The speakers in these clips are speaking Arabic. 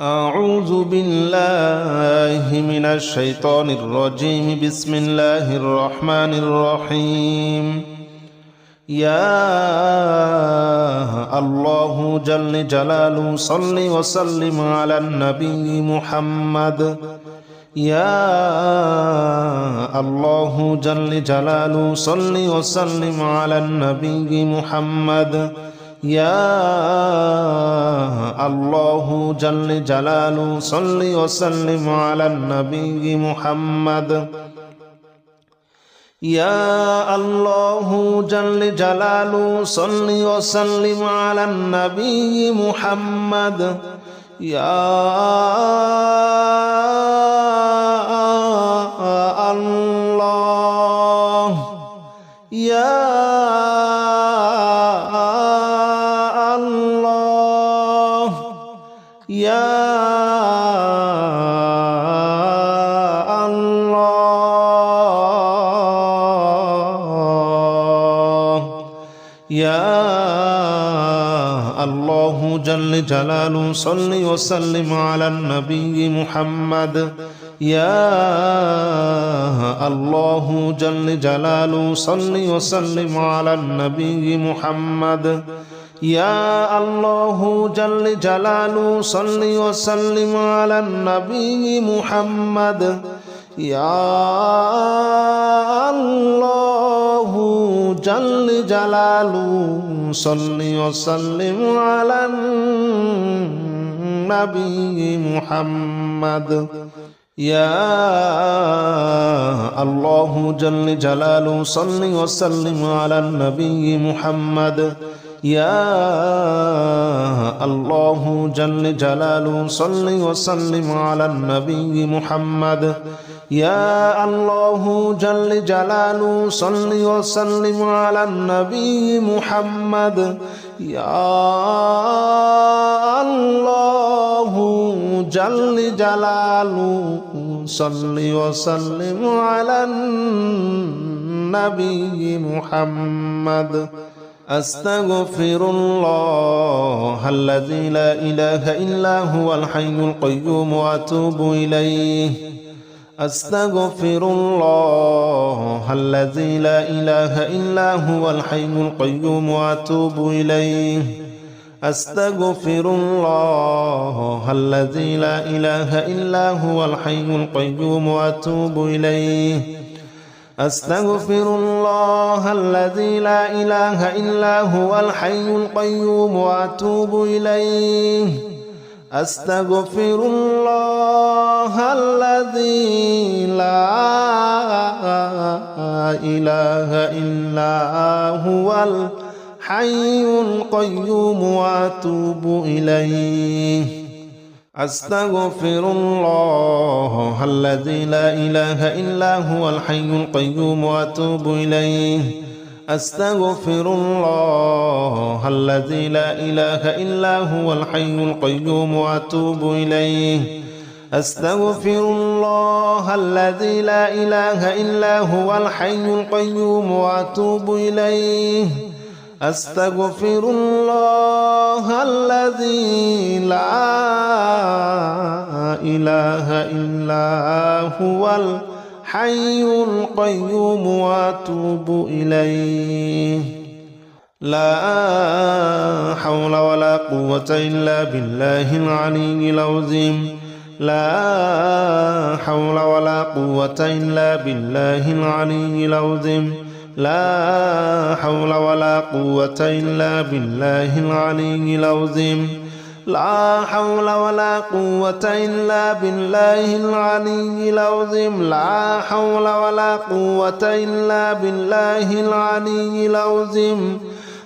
أعوذ بالله من الشيطان الرجيم. بسم الله الرحمن الرحيم. يا الله جل جلاله صل وسلم على النبي محمد. يا الله جل جلاله صل وسلم على النبي محمد. يا الله جل جلاله صل وسلم على النبي محمد. يا الله جل جلاله صل وسلم على النبي محمد. يا الله يا يا الله يا الله جل جلاله صل وسلم على النبي محمد. يا الله جل جلاله صل وسلم على النبي محمد. يا الله جل جلاله صل وسلم على النبي محمد. يا الله جل جلاله صل وسلم على النبي محمد. يا الله جل جلاله صل وسلم على النبي محمد. يا الله جل جلاله صل وسلم على النبي محمد. يا الله جل جلاله صل وسلم على النبي محمد. يا الله جل جلاله صل وسلم على النبي محمد. أستغفر الله الذي لا إله إلا هو الحي القيوم وأتوب إليه. أستغفر الله الذي لا إله إلا هو الحي القيوم وأتوب إليه. أستغفر الله الذي لا إله إلا هو الحي القيوم وأتوب إليه. أستغفر الله الذي لا إله إلا هو الحي القيوم وأتوب إليه. أستغفر الله الذي لا إله إلا هو الحي القيوم وأتوب إليه. أستغفر الله الذي لا إله إلا هو الحي القيوم وأتوب إليه. أستغفر الله الذي لا إله إلا هو الحي القيوم وأتوب إليه. أستغفر الله الذي لا إله إلا هو الحي القيوم وأتوب إليه. أستغفر الله الذي لا إله إلا هو الحي القيوم وأتوب إليه. لا حول ولا قوة إلا بالله العلي العظيم. لا حول ولا قوة إلا بالله العلي العظيم. لا حول ولا قوة إلا بالله العلي العظيم. لا حول ولا قوة إلا بالله العلي العظيم. لا حول ولا قوة إلا بالله العلي العظيم.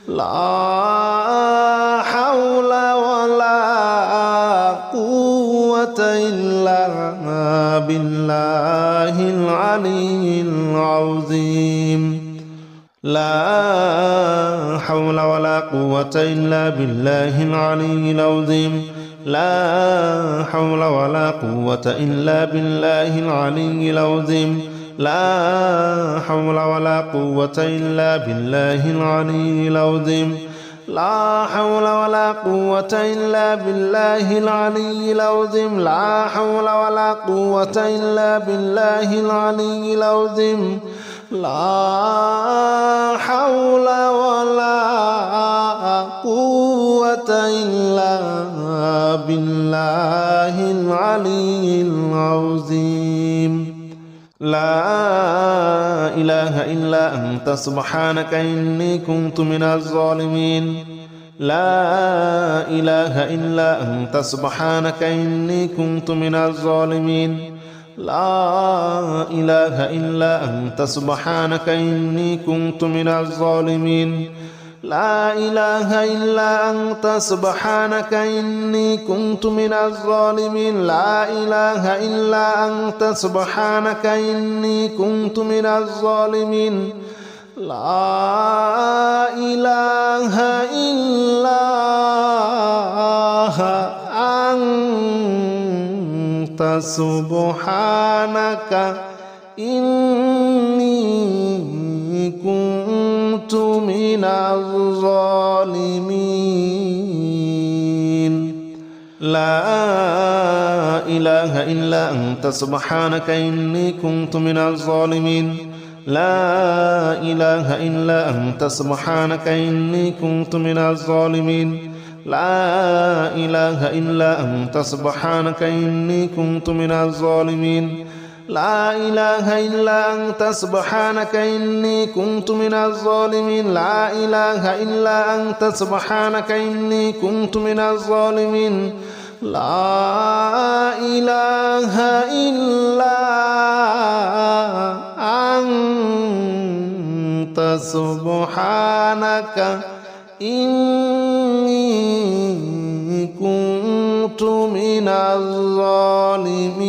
لا حول ولا قوة إلا بالله العلي العظيم. لا حول ولا قوة إلا بالله العلي العظيم. لا حول ولا قوة إلا بالله العلي العظيم. لا حول ولا قوة إلا بالله العلي العظيم. لا حول ولا قوة إلا بالله العلي العظيم لا حول ولا قوة إلا بالله العلي العظيم لا حول ولا قوة إلا بالله العلي العظيم لا إله إلا أنت سبحانك إني كنت من الظالمين لا إله إلا أنت سبحانك إني كنت من الظالمين لا إله إلا أنت سبحانك إني كنت من الظالمين لا إله إلا أنت سبحانك إني كنت من الظالمين لا إله إلا أنت سبحانك إني كنت من الظالمين لا إله إلا أنت سبحانك إني كنت من الظالمين لا إله إلا أنت سبحانك إني كنت من الظالمين لا إله إلا أنت سبحانك إني كنت من الظالمين لا إله إلا أنت سبحانك إني كنت من الظالمين لا إله إلا أنت سبحانك إني كنت من الظالمين لا إله إلا أنت سبحانك إني كنت من الظالمين لا إله إلا أنت سبحانك إني كنت من الظالمين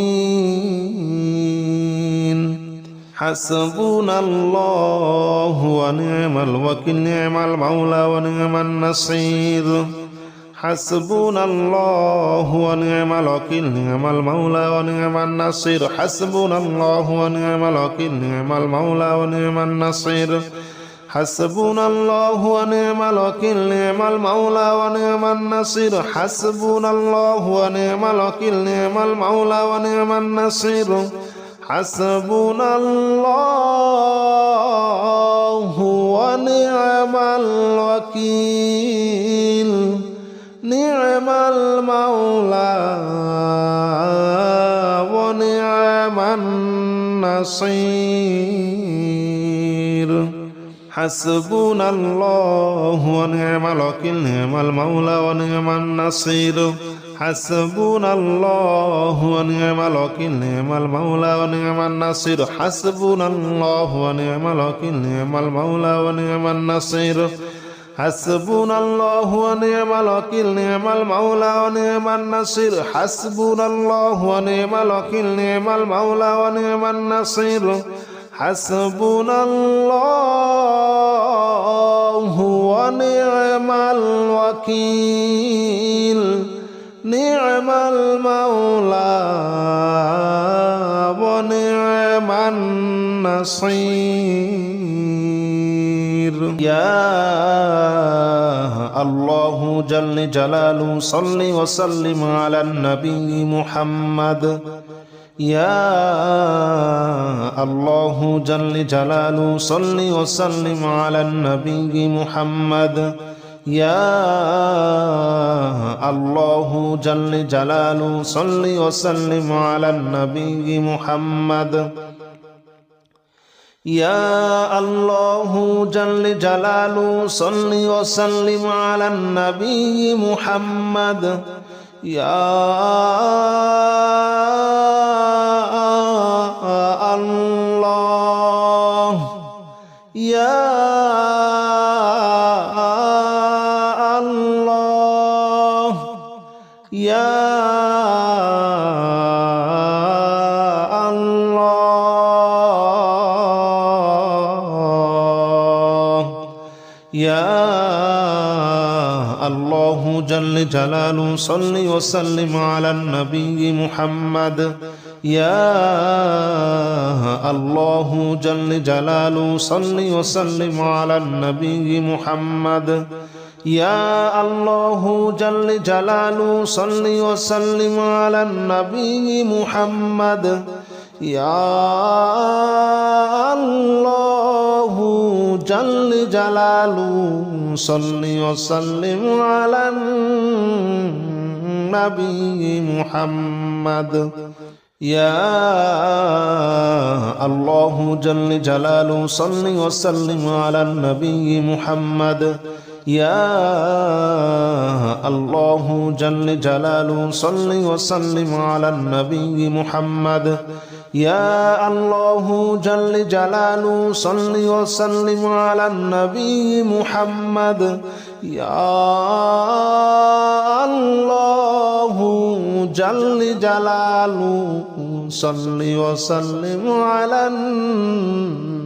حسبنا الله ونعم الوكيل نعم المولى ونعم النصير حسبنا الله ونعم الوكيل نعم المولى ونعم النصير حسبنا الله ونعم الوكيل نعم المولى ونعم النصير حسبنا الله ونعم الوكيل نعم المولى ونعم النصير حسبنا الله ونعم الوكيل نعم المولى ونعم النصير حسبنا الله ونعم الوكيل نعم المولى ونعم النصير حسبنا الله ونعم الوكيل نعم المولى ونعم النصير حسبنا الله ونعم الوكيل نعم المولى ونعم النصير حسبنا الله ونعم الوكيل نعم المولى ونعم النصير حسبنا الله ونعم الوكيل نعم المولى ونعم النصير حسبنا الله ونعم الوكيل نعم المولى ونعم النصير حسبنا الله ونعم الوكيل نعم المولى ونعم النصير يا الله جل جلاله صل وسلم على النبي محمد يا الله جل جلاله صل وسلم على النبي محمد يا الله جل جلاله صل وسلم على النبي محمد يا الله جل جلاله صل وسلم على النبي محمد يا الله يا الله يا الله يا الله جل جلاله صل وسلم على النبي محمد يا الله جل جلاله صل وسلم على النبي محمد يا الله جل جلاله صل وسلم على النبي محمد يا الله جل جلاله صل وسلم على النبي محمد يا الله جل جلاله صل وسلم على النبي محمد يا الله جل جلاله صل وسلم على النبي محمد يا الله جل جلاله صل وسلم على النبي محمد يا الله جل جلاله صل وسلم على النبي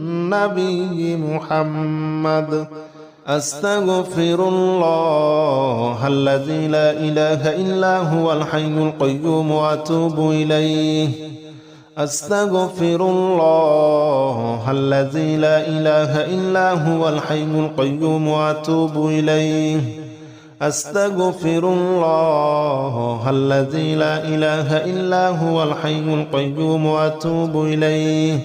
محمد أستغفر الله الذي لا إله إلا هو الحي القيوم وأتوب إليه أستغفر الله الذي لا إله إلا هو الحي القيوم وأتوب إليه أستغفر الله الذي لا إله إلا هو الحي القيوم وأتوب إليه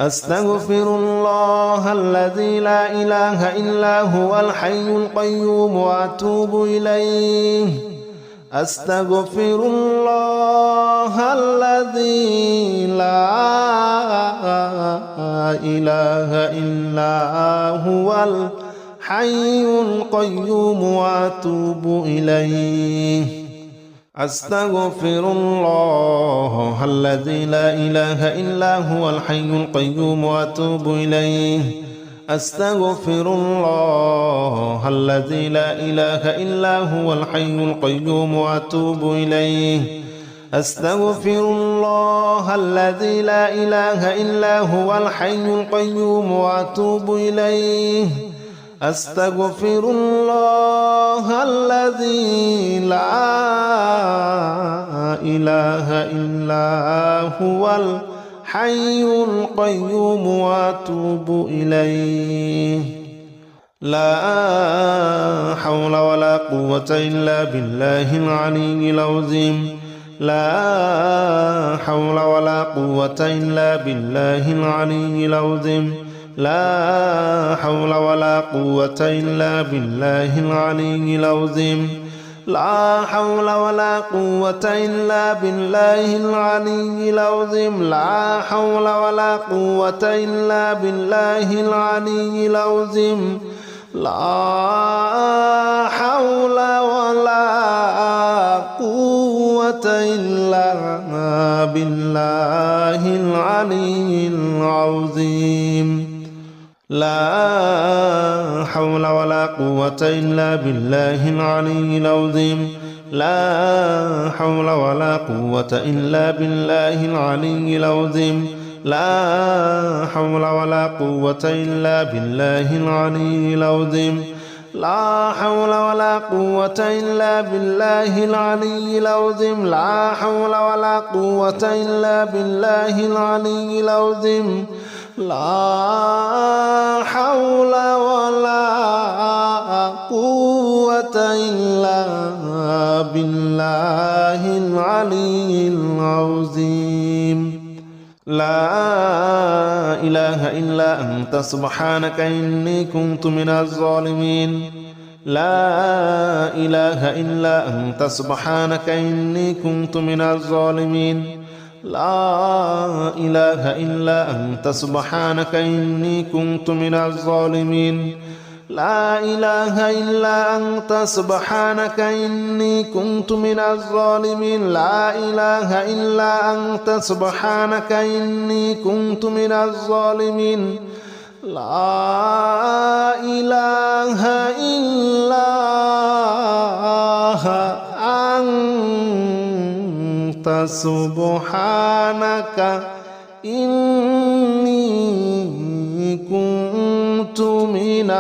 أستغفر الله الذي لا إله إلا هو الحي القيوم وأتوب إليه أستغفر الله الذي لا إله إلا هو الحي القيوم وأتوب إليه أستغفر الله الذي لا إله إلا هو الحي القيوم وأتوب إليه أستغفر الله الذي لا إله إلا هو الحي القيوم وأتوب إليه أستغفر الله الذي لا إله إلا هو الحي القيوم وأتوب إليه أستغفر الله الذي لا إله إلا هو الحي القيوم وأتوب إليه لا حول ولا قوة إلا بالله العلي العظيم لا حول ولا قوة إلا بالله العلي العظيم لا حول ولا قوة إلا بالله العلي العظيم لا حول ولا قوة إلا بالله العلي العظيم لا حول ولا قوة إلا بالله العلي العظيم لا حول ولا قوة إلا بالله العلي العظيم لا حول ولا قوة إلا بالله العلي العظيم لا حول ولا قوة إلا بالله العلي العظيم لا حول ولا قوة إلا بالله العلي العظيم لا حول ولا قوة إلا بالله العلي العظيم لا حول ولا قوة إلا بالله العلي العظيم لا حول ولا قوة إلا بالله العلي العظيم لا إله إلا أنت سبحانك إني كنت من الظالمين لا إله إلا أنت سبحانك إني كنت من الظالمين لا إله إلا أنت سبحانك إني كنت من الظالمين لا إله إلا أنت سبحانك إني كنت من الظالمين لا إله إلا أنت سبحانك إني كنت من الظالمين لا إله إلا أنت سبحانك إني كنت من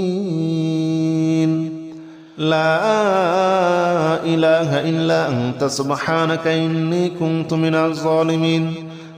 الظالمين لا إله إلا أنت سبحانك إني كنت من الظالمين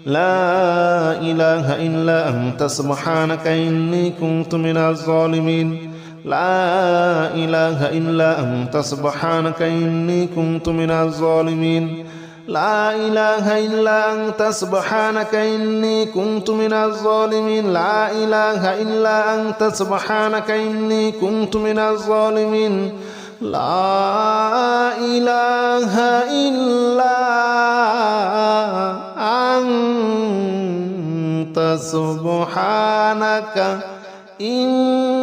لا إله إلا أنت سبحانك إني كنت من الظالمين لا إله إلا أنت سبحانك إني كنت من الظالمين لا إله إلا أنت سبحانك إني كنت من الظالمين لا إله إلا أنت سبحانك إني كنت من الظالمين لا إله إلا أنت سبحانك إني